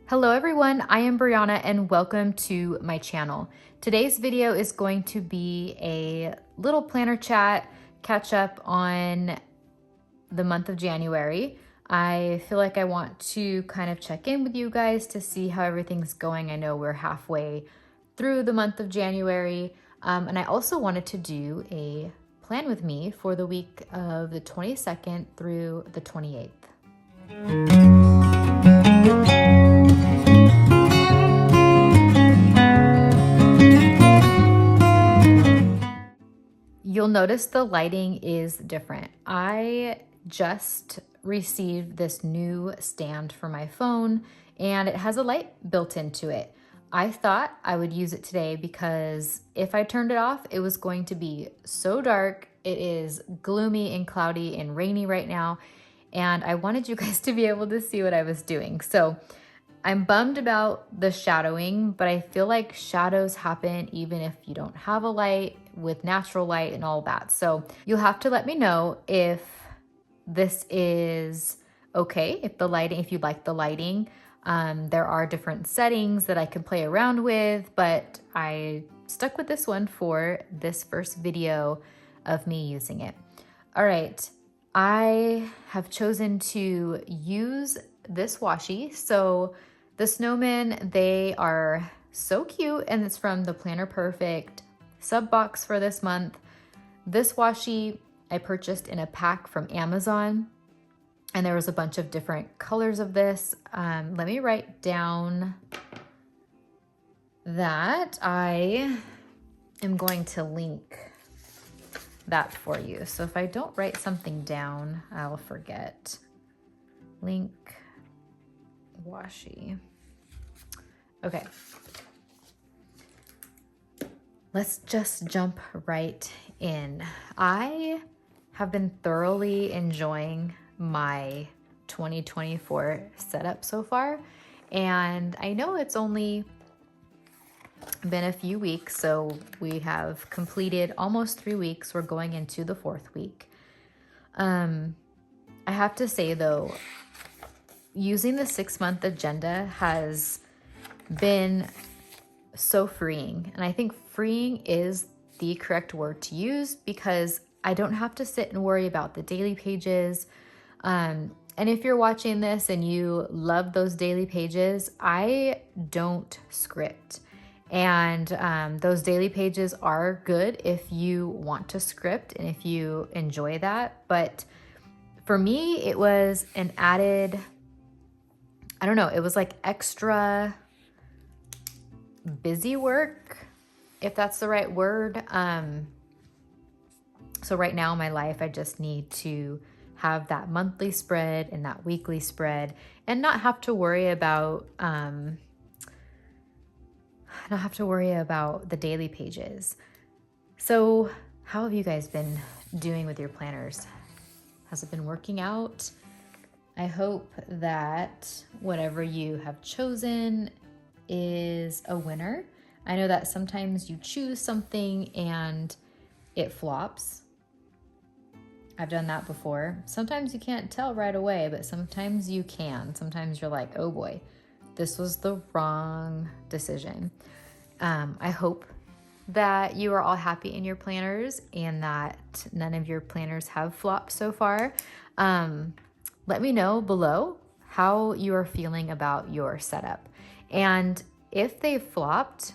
Hello everyone, I am Brianna and welcome to my channel. Today's video is going to be a little planner chat, catch up on the month of January. I feel like I want to kind of check in with you guys to see how everything's going. I know we're halfway through the month of January, and I also wanted to do a plan with me for the week of the 22nd through the 28th. You'll notice the lighting is different. I just received this new stand for my phone and it has a light built into it. I thought I would use it today because if I turned it off, it was going to be so dark. It is gloomy and cloudy and rainy right now, and I wanted you guys to be able to see what I was doing. So I'm bummed about the shadowing, but I feel like shadows happen even if you don't have a light, with natural light and all that. So you'll have to let me know if this is okay, if you like the lighting. There are different settings that I can play around with, but I stuck with this one for this first video of me using it. All right, I have chosen to use this washi. So the snowmen, they are so cute, and it's from the Planner Perfect sub box for this month. This washi I purchased in a pack from Amazon, and there was a bunch of different colors of this. Let me write down that. I am going to link that for you. So if I don't write something down, I'll forget. Link washi. Okay. Let's just jump right in. I have been thoroughly enjoying my 2024 setup so far, and I know it's only been a few weeks, so we have completed almost 3 weeks. We're going into the 4th week. I have to say though, using the 6-month agenda has been so freeing. And I think freeing is the correct word to use because I don't have to sit and worry about the daily pages. And if you're watching this and you love those daily pages, I don't script. And those daily pages are good if you want to script and if you enjoy that. But for me, it was an added, I don't know, it was like extra busy work, if that's the right word. So right now in my life, I just need to have that monthly spread and that weekly spread and not have to worry about the daily pages. So how have you guys been doing with your planners? Has it been working out? I hope that whatever you have chosen is a winner. I know that sometimes you choose something and it flops. I've done that before. Sometimes you can't tell right away, but sometimes you can. Sometimes you're like, oh boy, this was the wrong decision. I hope that you are all happy in your planners and that none of your planners have flopped so far. Let me know below how you are feeling about your setup. And if they flopped,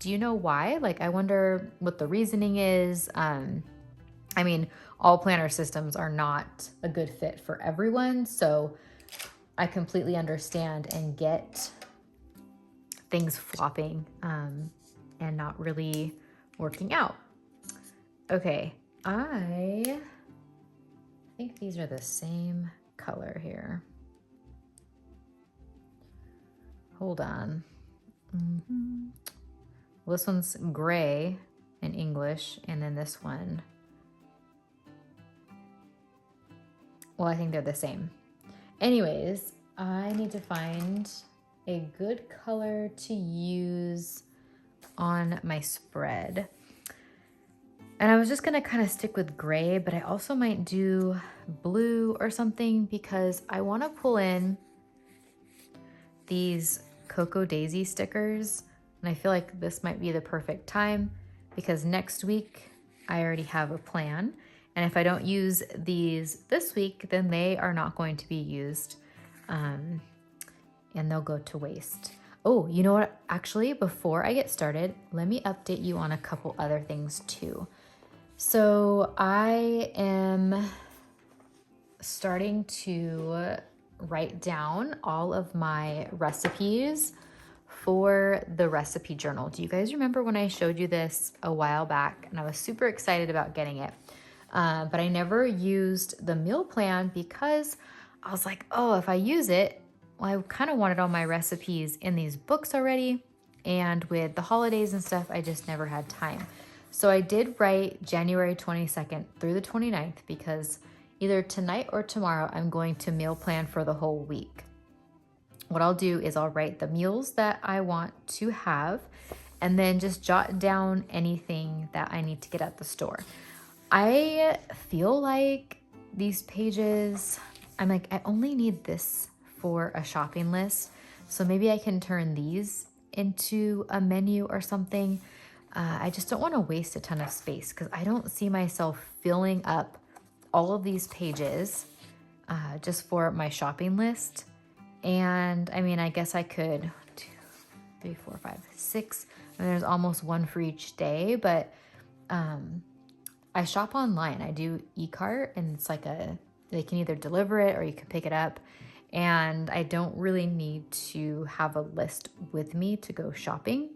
do you know why? Like, I wonder what the reasoning is. I mean, all planner systems are not a good fit for everyone. So I completely understand and get things flopping and not really working out. Okay, I think these are the same color here. Hold on. Well, this one's gray in English, and then this one, well, I think they're the same. Anyways, I need to find a good color to use on my spread. And I was just gonna kind of stick with gray, but I also might do blue or something because I wanna pull in these Cocoa Daisy stickers, and I feel like this might be the perfect time because next week I already have a plan. And if I don't use these this week, then they are not going to be used, and they'll go to waste. Oh, you know what? Actually, before I get started, let me update you on a couple other things too. So I am starting to write down all of my recipes for the recipe journal. Do you guys remember when I showed you this a while back and I was super excited about getting it? But I never used the meal plan because I was like, oh, if I use it, well, I kind of wanted all my recipes in these books already. And with the holidays and stuff, I just never had time. So I did write January 22nd through the 29th because either tonight or tomorrow, I'm going to meal plan for the whole week. What I'll do is I'll write the meals that I want to have and then just jot down anything that I need to get at the store. I feel like these pages, I'm like, I only need this for a shopping list. So maybe I can turn these into a menu or something. I just don't want to waste a ton of space because I don't see myself filling up all of these pages just for my shopping list. And I mean, I guess I could 1, 2, 3, 4, 5, 6. And there's almost one for each day, but I shop online. I do e-cart and it's like they can either deliver it or you can pick it up. And I don't really need to have a list with me to go shopping.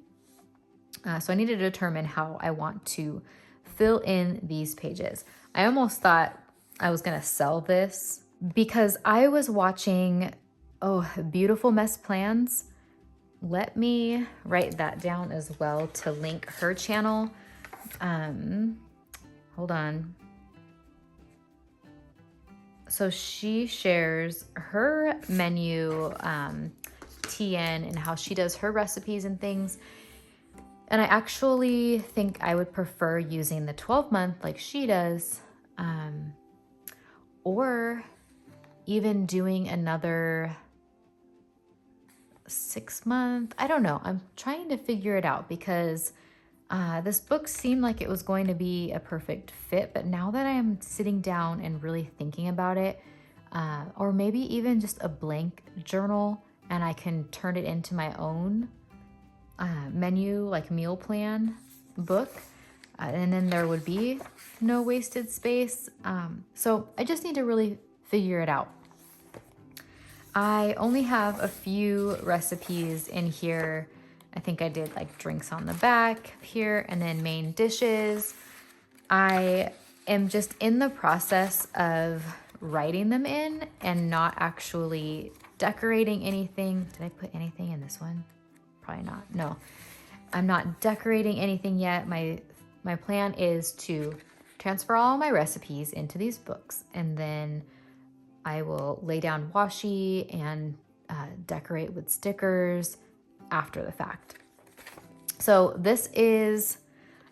So I need to determine how I want to fill in these pages. I almost thought I was gonna sell this because I was watching, Beautiful Mess Plans. Let me write that down as well to link her channel. Hold on. So she shares her menu, TN, and how she does her recipes and things. And I actually think I would prefer using the 12-month like she does, or even doing another 6-month. I don't know. I'm trying to figure it out because this book seemed like it was going to be a perfect fit, but now that I'm sitting down and really thinking about it, or maybe even just a blank journal and I can turn it into my own menu, like meal plan book, and then there would be no wasted space. So I just need to really figure it out. I only have a few recipes in here. I think I did like drinks on the back here and then main dishes. I am just in the process of writing them in and not actually decorating anything. Did I put anything in this one? Probably not. No, I'm not decorating anything yet. My plan is to transfer all my recipes into these books and then I will lay down washi and decorate with stickers after the fact. So this is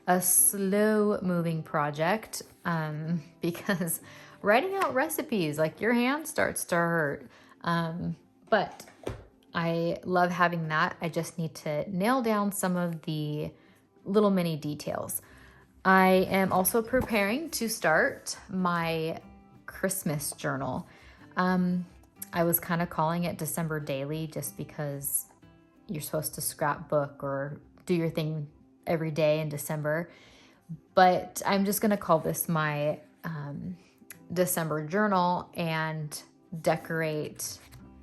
a slow moving project because writing out recipes, like your hand starts to hurt. But I love having that. I just need to nail down some of the little mini details. I am also preparing to start my Christmas journal. I was kind of calling it December Daily just because you're supposed to scrapbook or do your thing every day in December. But I'm just going to call this my December journal and decorate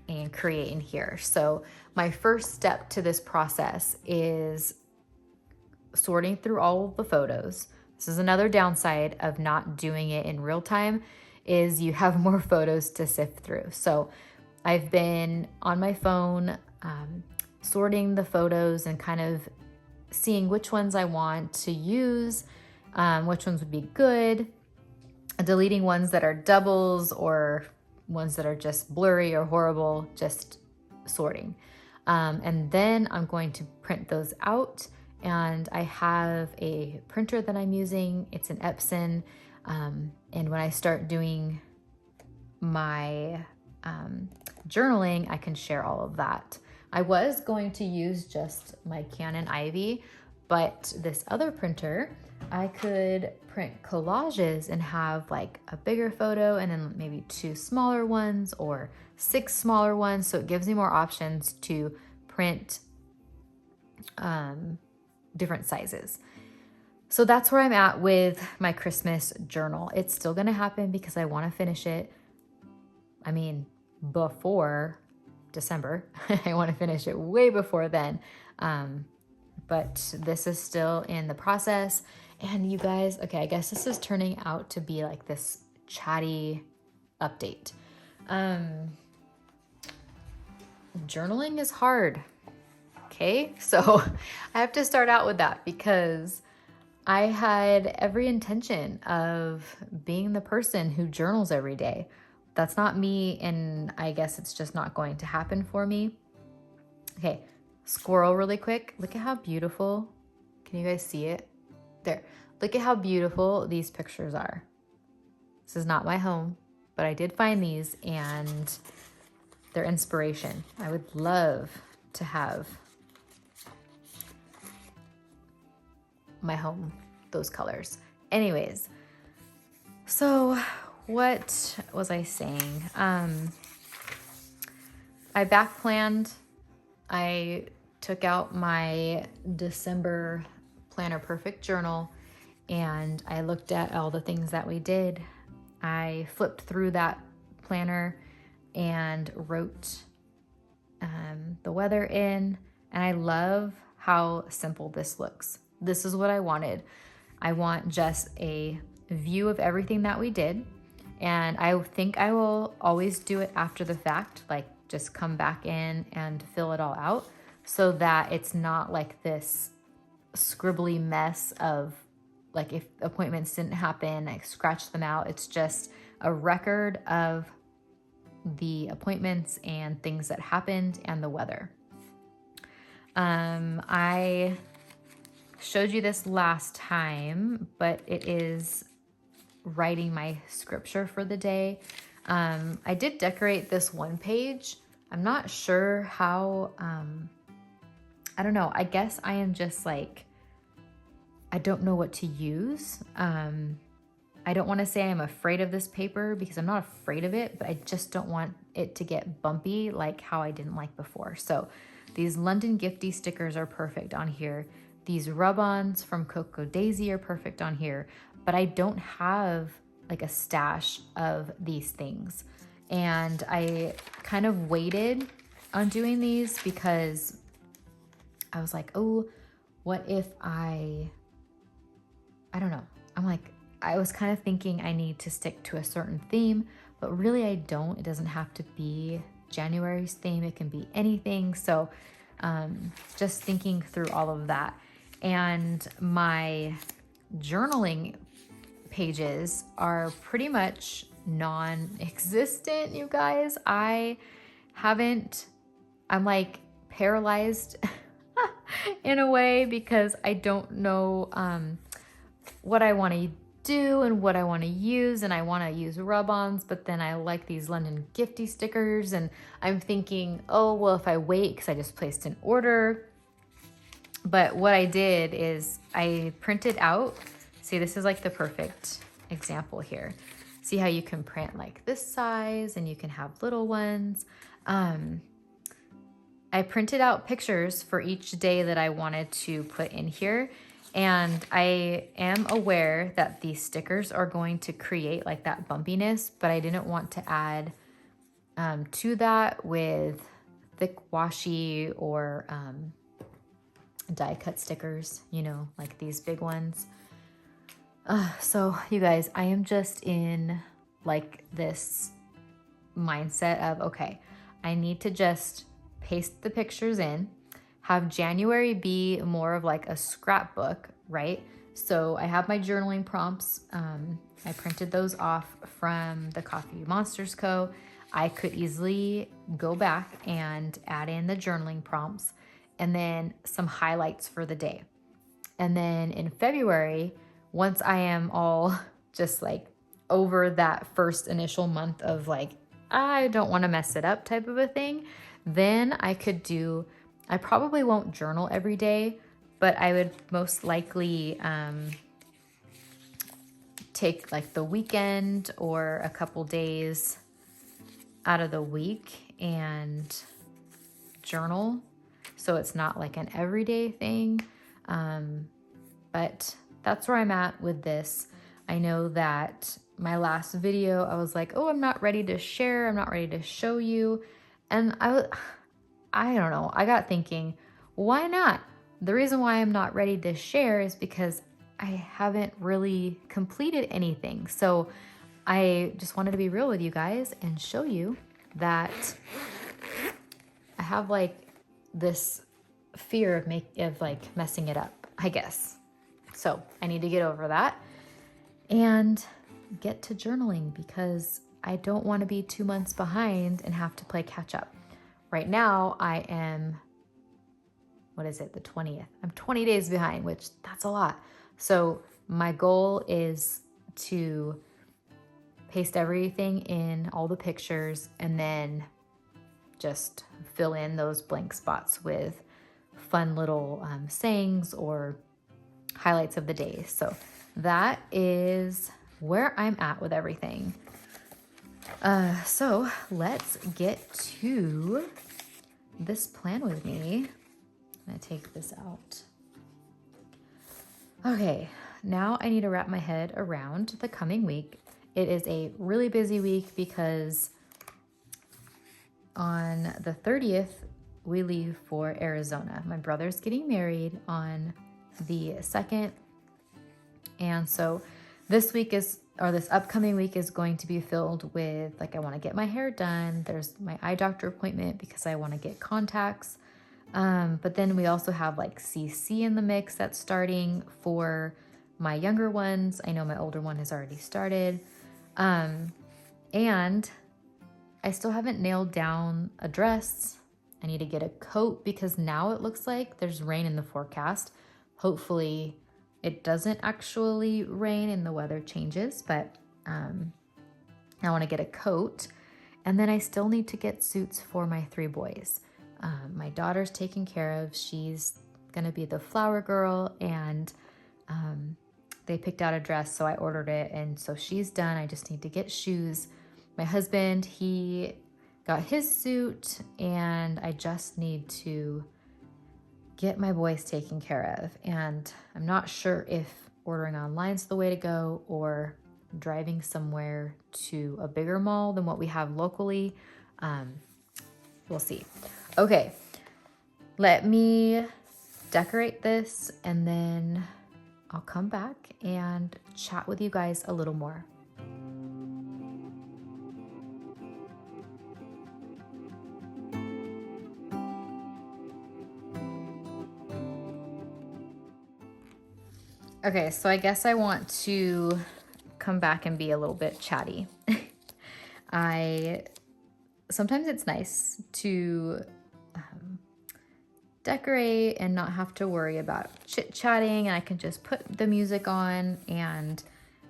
and create in here. So my first step to this process is sorting through all of the photos. This is another downside of not doing it in real time is you have more photos to sift through. So I've been on my phone sorting the photos and kind of seeing which ones I want to use, which ones would be good, deleting ones that are doubles or ones that are just blurry or horrible, just sorting. And then I'm going to print those out. And I have a printer that I'm using. It's an Epson. And when I start doing my journaling, I can share all of that. I was going to use just my Canon Ivy, but this other printer, I could print collages and have like a bigger photo and then maybe 2 smaller ones or 6 smaller ones. So it gives me more options to print different sizes. So that's where I'm at with my Christmas journal. It's still gonna happen because I wanna finish it. I mean, before December. I wanna finish it way before then. But this is still in the process. And you guys, okay, I guess this is turning out to be like this chatty update. Journaling is hard. Okay, so I have to start out with that because I had every intention of being the person who journals every day. That's not me, and I guess it's just not going to happen for me. Okay, squirrel really quick. Look at how beautiful. Can you guys see it? There. Look at how beautiful these pictures are. This is not my home, but I did find these and they're inspiration. I would love to have my home those colors. Anyways, so what was I saying? I back planned. I took out my December Planner Perfect journal and I looked at all the things that we did. I flipped through that planner and wrote the weather in, and I love how simple this looks. This is what I wanted. I want just a view of everything that we did, and I think I will always do it after the fact, like just come back in and fill it all out so that it's not like this scribbly mess of like if appointments didn't happen, I scratch them out. It's just a record of the appointments and things that happened and the weather. I showed you this last time, but it is writing my scripture for the day. I did decorate this one page. I'm not sure how, I don't know. I guess I am just like, I don't know what to use. I don't want to say I'm afraid of this paper because I'm not afraid of it, but I just don't want it to get bumpy like how I didn't like before. So these London Gifty stickers are perfect on here. These rub-ons from Cocoa Daisy are perfect on here, but I don't have like a stash of these things. And I kind of waited on doing these because I was like, oh, what if I don't know. I'm like, I was kind of thinking I need to stick to a certain theme, but really I don't. It doesn't have to be January's theme. It can be anything. So just thinking through all of that. And my journaling pages are pretty much non-existent, you guys. I'm like paralyzed in a way because I don't know what I want to do and what I want to use, and I want to use rub-ons, but then I like these London Gifty stickers, and I'm thinking, oh, well, if I wait, because I just placed an order. But what I did is I printed out, see, this is like the perfect example here. See how you can print like this size and you can have little ones. I printed out pictures for each day that I wanted to put in here. And I am aware that these stickers are going to create like that bumpiness, but I didn't want to add to that with thick washi or die cut stickers, you know, like these big ones. So you guys, I am just in like this mindset of, okay, I need to just paste the pictures in, have January be more of like a scrapbook, right? So I have my journaling prompts. I printed those off from the Coffee Monsters Co. I could easily go back and add in the journaling prompts and then some highlights for the day. And then in February, once I am all just like over that first initial month of like, I don't want to mess it up type of a thing, Then I probably won't journal every day, but I would most likely take like the weekend or a couple days out of the week and journal. So it's not like an everyday thing. But that's where I'm at with this. I know that my last video, I was like, oh, I'm not ready to share. I'm not ready to show you. And I don't know. I got thinking, why not? The reason why I'm not ready to share is because I haven't really completed anything. So I just wanted to be real with you guys and show you that I have like this fear of like messing it up, I guess. So I need to get over that and get to journaling because I don't want to be 2 months behind and have to play catch up. Right now I am, what is it, the 20th? I'm 20 days behind, which that's a lot. So my goal is to paste everything in, all the pictures, and then just fill in those blank spots with fun little sayings or highlights of the day. So that is where I'm at with everything. So let's get to this plan with me. I'm gonna take this out. Okay, now I need to wrap my head around the coming week. It is a really busy week because on the 30th, we leave for Arizona. My brother's getting married on the 2nd. And so this upcoming week is going to be filled with, like, I want to get my hair done. There's my eye doctor appointment because I want to get contacts. But then we also have like CC in the mix that's starting for my younger ones. I know my older one has already started. And I still haven't nailed down a dress. I need to get a coat because now it looks like there's rain in the forecast. Hopefully it doesn't actually rain and the weather changes, but I want to get a coat. And then I still need to get suits for my 3 boys. My daughter's taken care of. She's going to be the flower girl, and they picked out a dress, so I ordered it, and so she's done. I just need to get shoes. My husband, he got his suit, and I just need to get my boys taken care of. And I'm not sure if ordering online is the way to go or driving somewhere to a bigger mall than what we have locally. We'll see. Okay, let me decorate this and then I'll come back and chat with you guys a little more. Okay, so I guess I want to come back and be a little bit chatty. Sometimes it's nice to decorate and not have to worry about chit-chatting, and I can just put the music on, and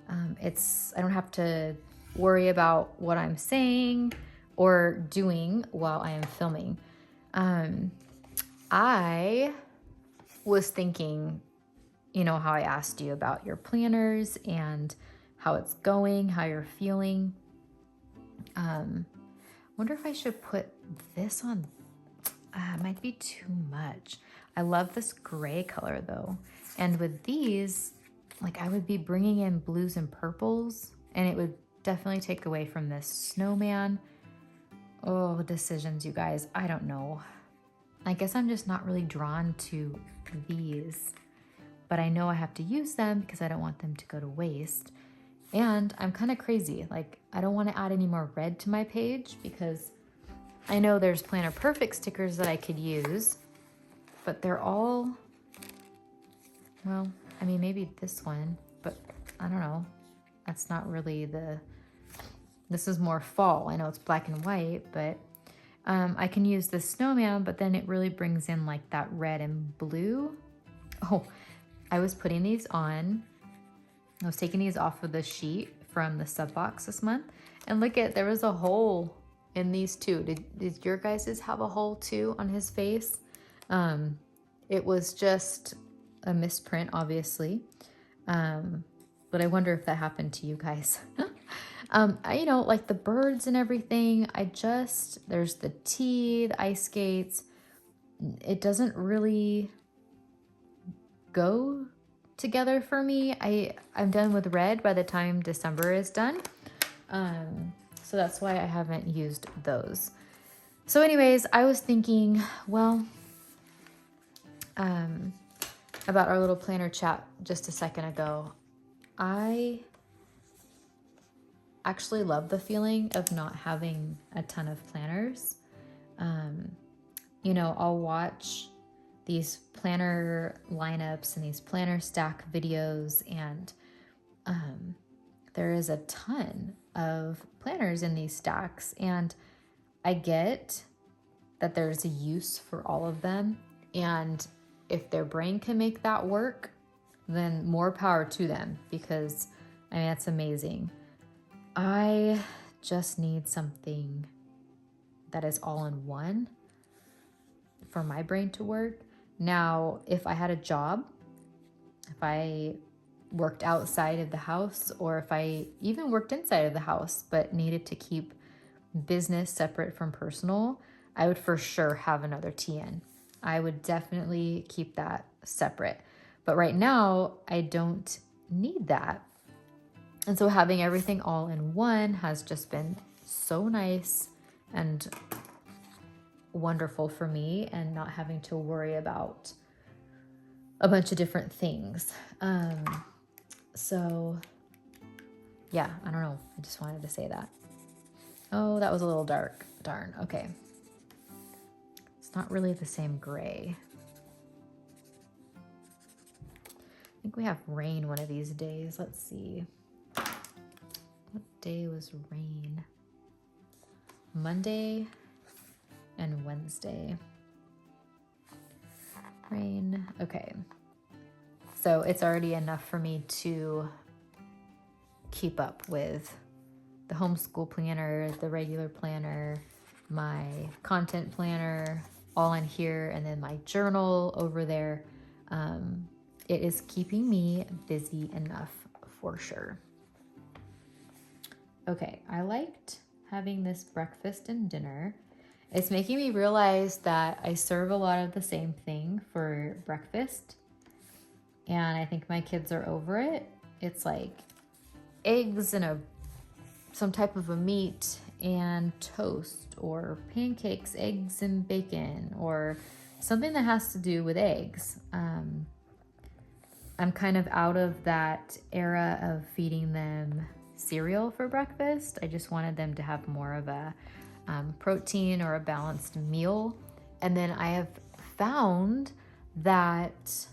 I don't have to worry about what I'm saying or doing while I am filming. I was thinking, you know, how I asked you about your planners and how it's going, how you're feeling. Wonder if I should put this on. It might be too much. I love this gray color though. And with these, like, I would be bringing in blues and purples, and it would definitely take away from this snowman. Oh, decisions, you guys. I don't know. I guess I'm just not really drawn to these, but I know I have to use them because I don't want them to go to waste. And I'm kind of crazy. Like, I don't want to add any more red to my page because I know there's Planner Perfect stickers that I could use, but they're all, well, I mean, maybe this one, but I don't know. That's not really this is more fall. I know it's black and white, but I can use this snowman, but then it really brings in like that red and blue. Oh, I was putting these on. I was taking these off of the sheet from the sub box this month, and look there was a hole in these too. Did your guys's have a hole too on his face? It was just a misprint, obviously. But I wonder if that happened to you guys. Like the birds and everything, there's the tea, the ice skates. It doesn't really go together for me. I'm done with red by the time December is done. So that's why I haven't used those. So anyways, I was thinking, well, about our little planner chat just a second ago. I actually love the feeling of not having a ton of planners. I'll watch these planner lineups and these planner stack videos, and there is a ton of planners in these stacks, and I get that there's a use for all of them, and if their brain can make that work, then more power to them, because that's amazing. I just need something that is all in one for my brain to work. Now, if I had a job, if I worked outside of the house, or if I even worked inside of the house but needed to keep business separate from personal, I would for sure have another TN. I would definitely keep that separate. But right now, I don't need that. And so having everything all in one has just been so nice and wonderful for me, and not having to worry about a bunch of different things. So yeah, I don't know. I just wanted to say that. Oh, that was a little dark. Darn. Okay. It's not really the same gray. I think we have rain one of these days. Let's see. What day was rain? Monday and Wednesday. Rain. Okay. So it's already enough for me to keep up with the homeschool planner, the regular planner, my content planner, all in here, and then my journal over there. It is keeping me busy enough for sure. Okay, I liked having this breakfast and dinner. It's making me realize that I serve a lot of the same thing for breakfast, and I think my kids are over it. It's like eggs and some type of a meat and toast, or pancakes, eggs and bacon, or something that has to do with eggs. I'm kind of out of that era of feeding them cereal for breakfast. I just wanted them to have more of a protein or a balanced meal. And then I have found that,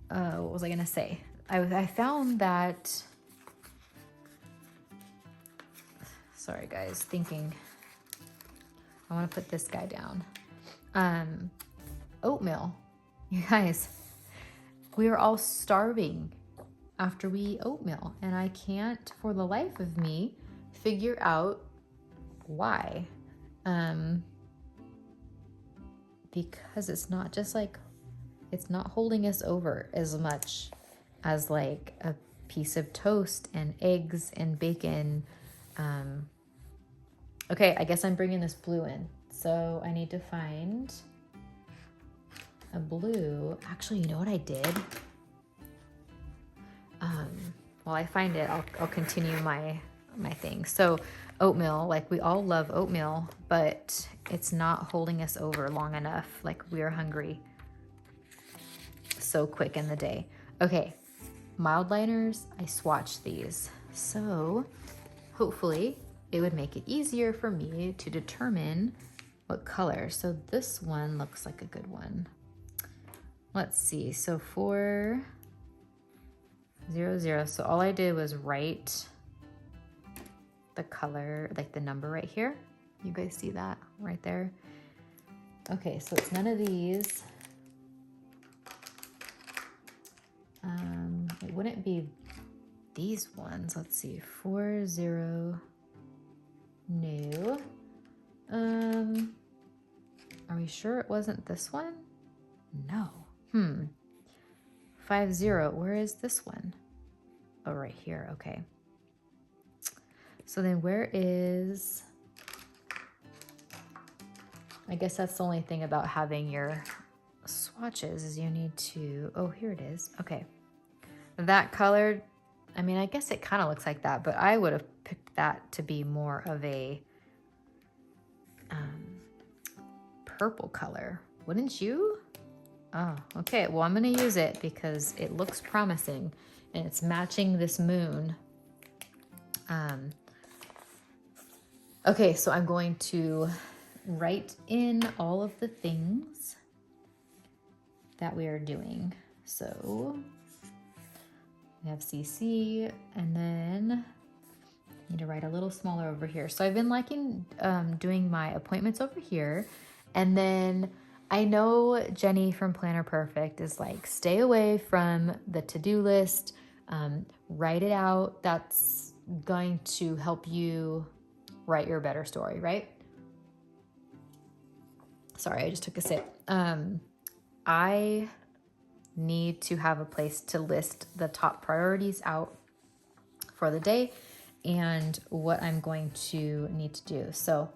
what was I gonna say? I found that, sorry guys, thinking, I wanna put this guy down. Oatmeal. You guys, we are all starving after we eat oatmeal, and I can't for the life of me figure out why. Because it's not just like, it's not holding us over as much as like a piece of toast and eggs and bacon. Okay, I guess I'm bringing this blue in. So I need to find a blue. Actually, you know what I did? While I find it, I'll continue my thing. So oatmeal, like we all love oatmeal, but it's not holding us over long enough. Like we're hungry so quick in the day. Okay, mild liners, I swatched these. So hopefully it would make it easier for me to determine what color. So this one looks like a good one. Let's see, so 400, so all I did was write the color, like the number right here. You guys see that right there? Okay, so it's none of these. It wouldn't be these ones. Let's see, 40 new. Are we sure it wasn't this one? No. 50, where is this one? Oh, right here, okay. So then where is, I guess that's the only thing about having your swatches is you need to, oh, here it is, okay. That color, I mean, I guess it kind of looks like that, but I would have picked that to be more of a purple color, wouldn't you? Oh, okay, well, I'm gonna use it because it looks promising and it's matching this moon. Okay, so I'm going to write in all of the things that we are doing. So we have CC, and then I need to write a little smaller over here. So I've been liking doing my appointments over here. And then I know Jenny from Planner Perfect is like, stay away from the to-do list, write it out. That's going to help you write your better story, right? Sorry, I just took a sip. I need to have a place to list the top priorities out for the day and what I'm going to need to do. So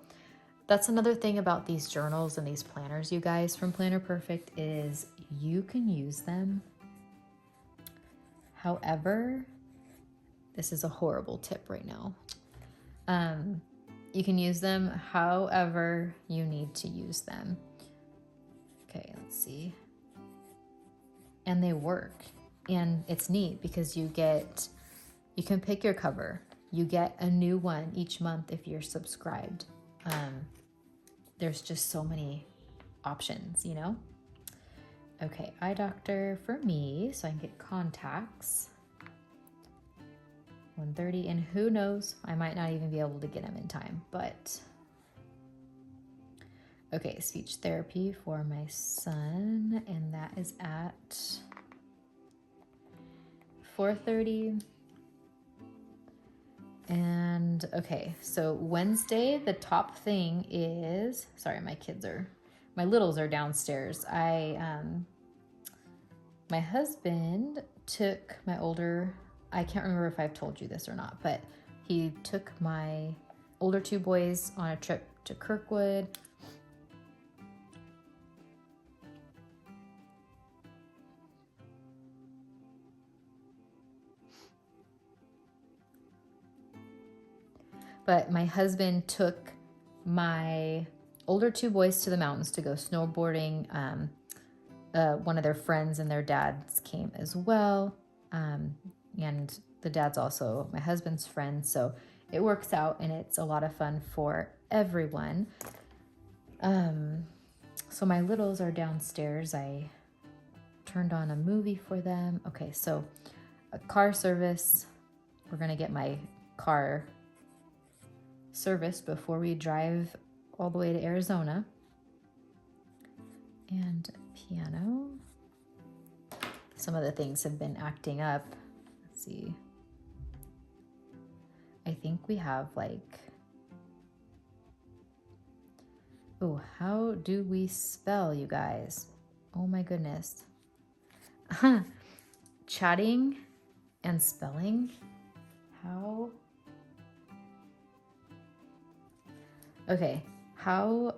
that's another thing about these journals and these planners, you guys, from Planner Perfect, is you can use them. However, this is a horrible tip right now. You can use them however you need to use them. Okay, let's see. And they work. And it's neat because you can pick your cover. You get a new one each month if you're subscribed. There's just so many options, you know? Okay, eye doctor for me, so I can get contacts. 1:30, and who knows, I might not even be able to get them in time, but okay, speech therapy for my son, and that is at 4:30. And okay, so Wednesday, the top thing is, sorry, my littles are downstairs. My husband took my older, I can't remember if I've told you this or not, but he took my older two boys on a trip to Kirkwood. But my husband took my older two boys to the mountains to go snowboarding. One of their friends and their dads came as well. And the dad's also my husband's friend. So it works out and it's a lot of fun for everyone. So my littles are downstairs. I turned on a movie for them. Okay, so a car service. We're going to get my car serviced before we drive all the way to Arizona. And piano. Some of the things have been acting up. Let's see. I think we have like, oh, how do we spell, you guys? Oh my goodness. Chatting and spelling. How? Okay, how,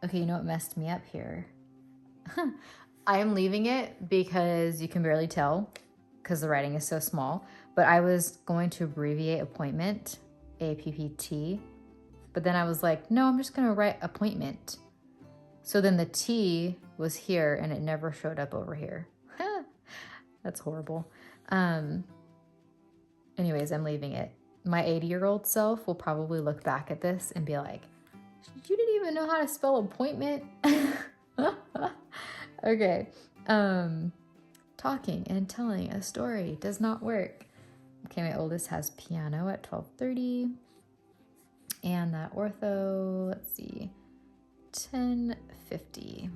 okay, you know what messed me up here? I am leaving it because you can barely tell because the writing is so small, but I was going to abbreviate appointment, APPT, but then I was like, no, I'm just gonna write appointment. So then the T was here and it never showed up over here. That's horrible. Anyways, I'm leaving it. My 80-year-old self will probably look back at this and be like, you didn't even know how to spell appointment? Okay. Talking and telling a story does not work. Okay, my oldest has piano at 12:30. And that ortho, let's see, 10:50.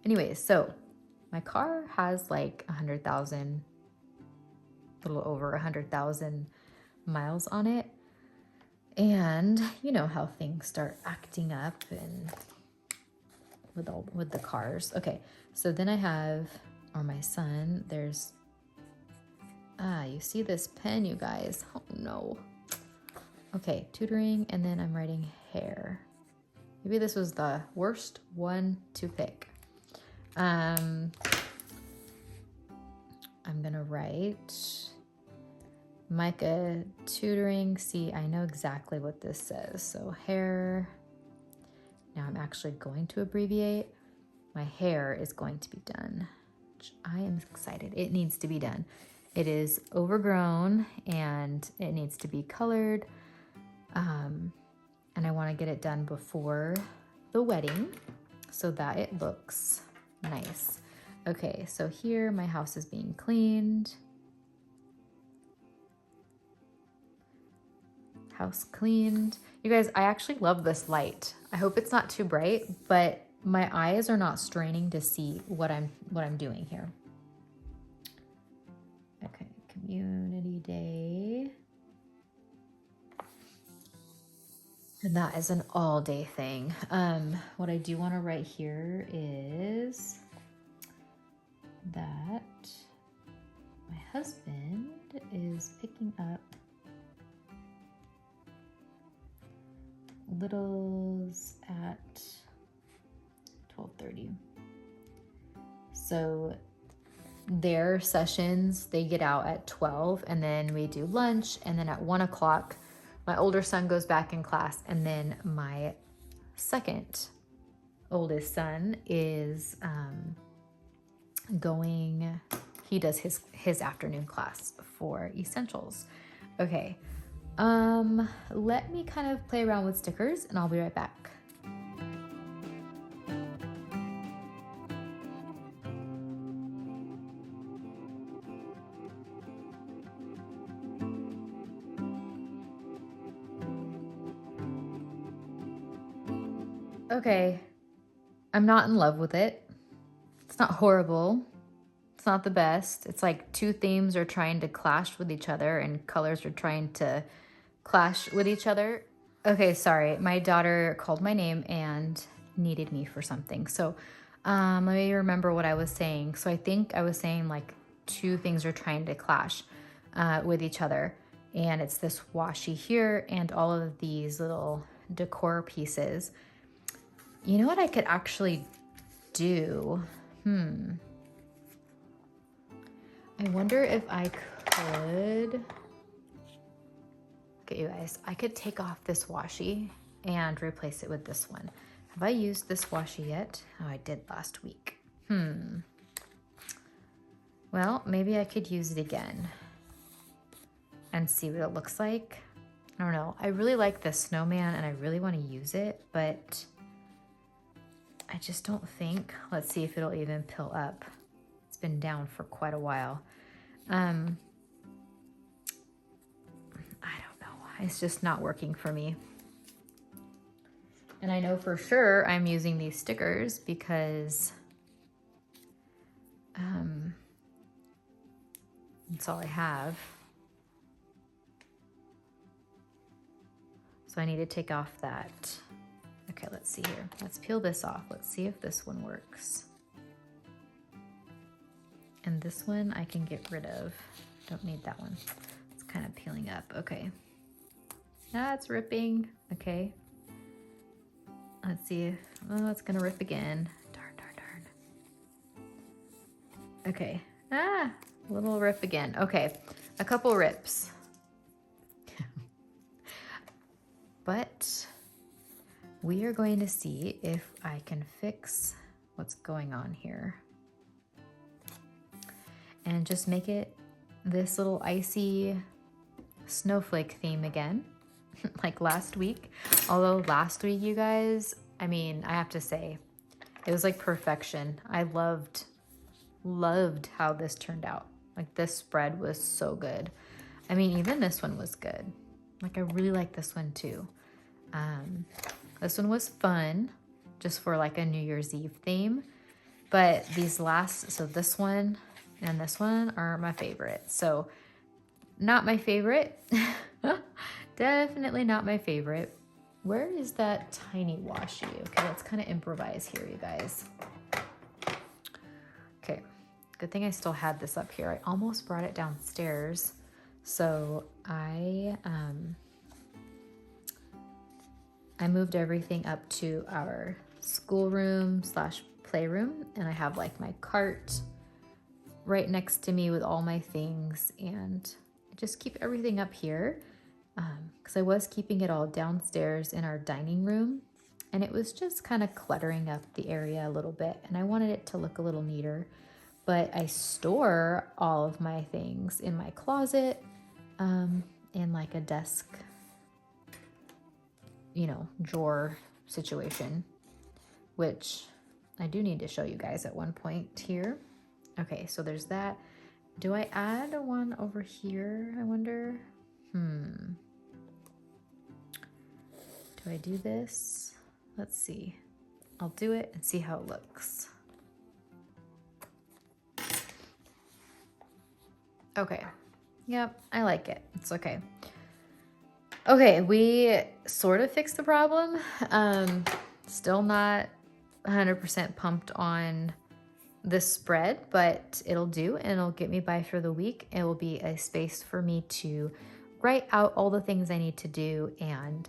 Anyways, so my car has like 100,000 little over 100,000 miles on it. And you know how things start acting up and with the cars. Okay, so then I have, or my son, there's, you see this pen, you guys? Oh no. Okay, tutoring, and then I'm writing hair. Maybe this was the worst one to pick. I'm gonna write Micah tutoring. See, I know exactly what this says. So hair. Now I'm actually going to abbreviate. My hair is going to be done, which I am excited. It needs to be done. It is overgrown and it needs to be colored. And I want to get it done before the wedding so that it looks nice. Okay, so here my house is being cleaned. House cleaned. You guys, I actually love this light. I hope it's not too bright, but my eyes are not straining to see what I'm doing here. Okay, community day. And that is an all day thing. What I do want to write here is that my husband is picking up littles at 12:30. So their sessions, they get out at 12 and then we do lunch, and then at 1 o'clock my older son goes back in class, and then my second oldest son is he does his afternoon class for essentials. Okay, let me kind of play around with stickers and I'll be right back. Okay, I'm not in love with it. It's not horrible. It's not the best. It's like two themes are trying to clash with each other and colors are trying to clash with each other. Okay, sorry. My daughter called my name and needed me for something. So let me remember what I was saying. So I think I was saying like two things are trying to clash with each other. And it's this washi here and all of these little decor pieces. You know what I could actually do? I wonder if I could... Okay, you guys, I could take off this washi and replace it with this one. Have I used this washi yet? Oh, I did last week. Well, maybe I could use it again and see what it looks like. I don't know. I really like this snowman and I really want to use it, but I just don't think. Let's see if it'll even pill up. It's been down for quite a while. I don't know. It's just not working for me. And I know for sure I'm using these stickers because that's all I have. So I need to take off that. Okay, let's see here. Let's peel this off. Let's see if this one works. And this one I can get rid of. Don't need that one. It's kind of peeling up. Okay. Ah, it's ripping. Okay. Let's see if, oh, it's gonna rip again. Darn, darn, darn. Okay. Ah, a little rip again. Okay, a couple rips. But we are going to see if I can fix what's going on here. And just make it this little icy snowflake theme again, like last week. Although last week, you guys, I mean, I have to say, it was like perfection. I loved how this turned out. Like this spread was so good. I mean, even this one was good. Like I really like this one too. This one was fun, just for like a New Year's Eve theme. But these last, so this one and this one are my favorite. So not my favorite. Definitely not my favorite. Where is that tiny washi? Okay, let's kind of improvise here, you guys. Okay, good thing I still had this up here. I almost brought it downstairs. So I moved everything up to our schoolroom / playroom, and I have like my cart right next to me with all my things, and I just keep everything up here because I was keeping it all downstairs in our dining room, and it was just kind of cluttering up the area a little bit, and I wanted it to look a little neater. But I store all of my things in my closet, in like a desk, drawer situation, which I do need to show you guys at one point here. Okay, so there's that. Do I add one over here, I wonder? Do I do this? Let's see. I'll do it and see how it looks. Okay. Yep, I like it. It's okay. Okay, we sort of fixed the problem. Still not 100% pumped on this spread, but it'll do, and it'll get me by for the week. It will be a space for me to write out all the things I need to do and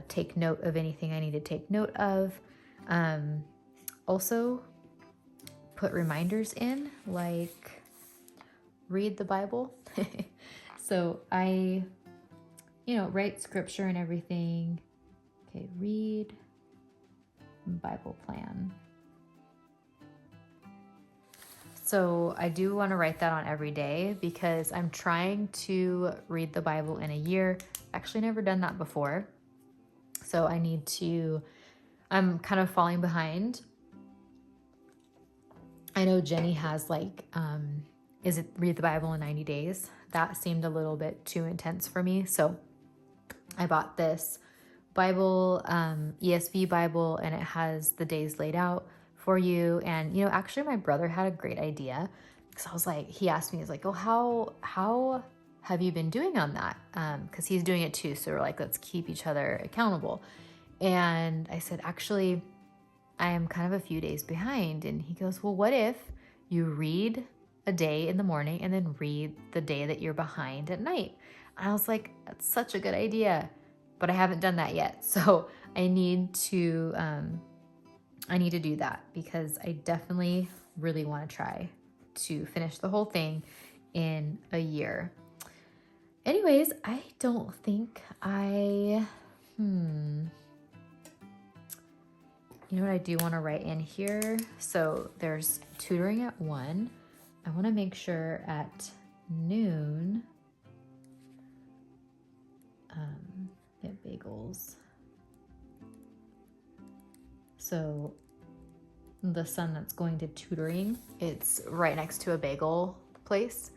take note of anything I need to take note of. Also, put reminders in, like read the Bible. So I, write scripture and everything. Okay, read Bible plan. So I do want to write that on every day because I'm trying to read the Bible in a year. Actually never done that before. So I'm kind of falling behind. I know Jenny has is it read the Bible in 90 days? That seemed a little bit too intense for me. So I bought this Bible, ESV Bible, and it has the days laid out for you. And, actually my brother had a great idea because I was like, he asked me, he's like, oh, how have you been doing on that? Because he's doing it too. So we're like, let's keep each other accountable. And I said, actually, I am kind of a few days behind. And he goes, well, what if you read a day in the morning and then read the day that you're behind at night? And I was like, that's such a good idea, but I haven't done that yet. So I need to do that because I definitely really want to try to finish the whole thing in a year. Anyways, I don't think you know what I do want to write in here? So there's tutoring at 1. I want to make sure at noon, get bagels. So the son that's going to tutoring, it's right next to a bagel place.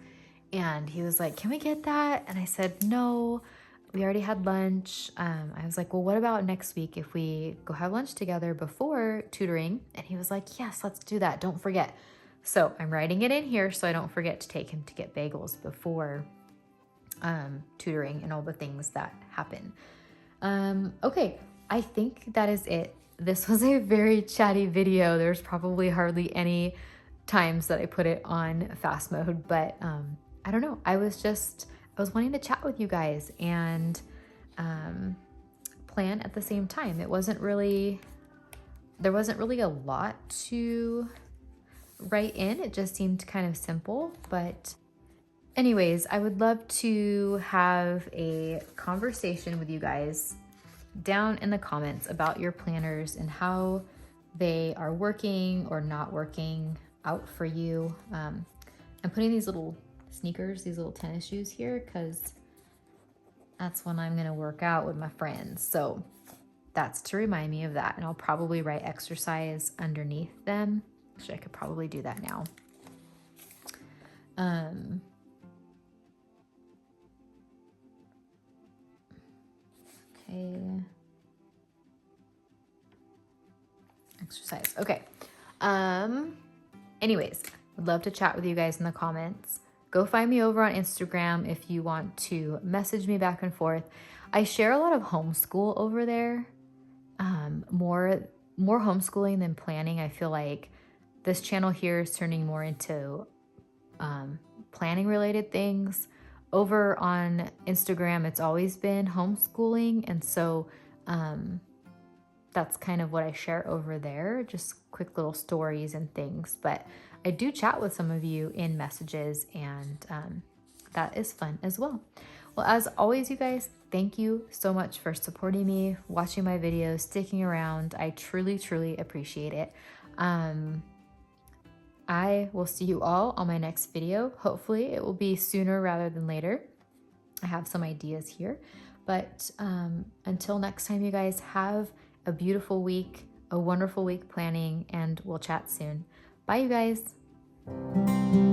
And he was like, can we get that? And I said, no, we already had lunch. I was like, well, what about next week if we go have lunch together before tutoring? And he was like, yes, let's do that. Don't forget. So I'm writing it in here so I don't forget to take him to get bagels before tutoring and all the things that happen. Okay, I think that is it. This was a very chatty video. There's probably hardly any times that I put it on fast mode, but I don't know. I was wanting to chat with you guys and plan at the same time. There wasn't really a lot to write in. It just seemed kind of simple, but anyways, I would love to have a conversation with you guys down in the comments about your planners and how they are working or not working out for you. I'm putting these little sneakers, these little tennis shoes here because that's when I'm gonna work out with my friends. So that's to remind me of that. And I'll probably write exercise underneath them. Actually, I could probably do that now. Okay. Exercise. Okay. Anyways, I'd love to chat with you guys in the comments. go find me over on Instagram if you want to message me back and forth. I share a lot of homeschool over there, more homeschooling than planning. I feel like this channel here is turning more into planning related things. Over on Instagram, it's always been homeschooling, and so that's kind of what I share over there, just quick little stories and things. But I do chat with some of you in messages, and that is fun as well. Well, as always, you guys, thank you so much for supporting me, watching my videos, sticking around. I truly, truly appreciate it. I will see you all on my next video. Hopefully it will be sooner rather than later. I have some ideas here, but until next time, you guys, have a beautiful week, a wonderful week planning, and we'll chat soon. Bye, you guys.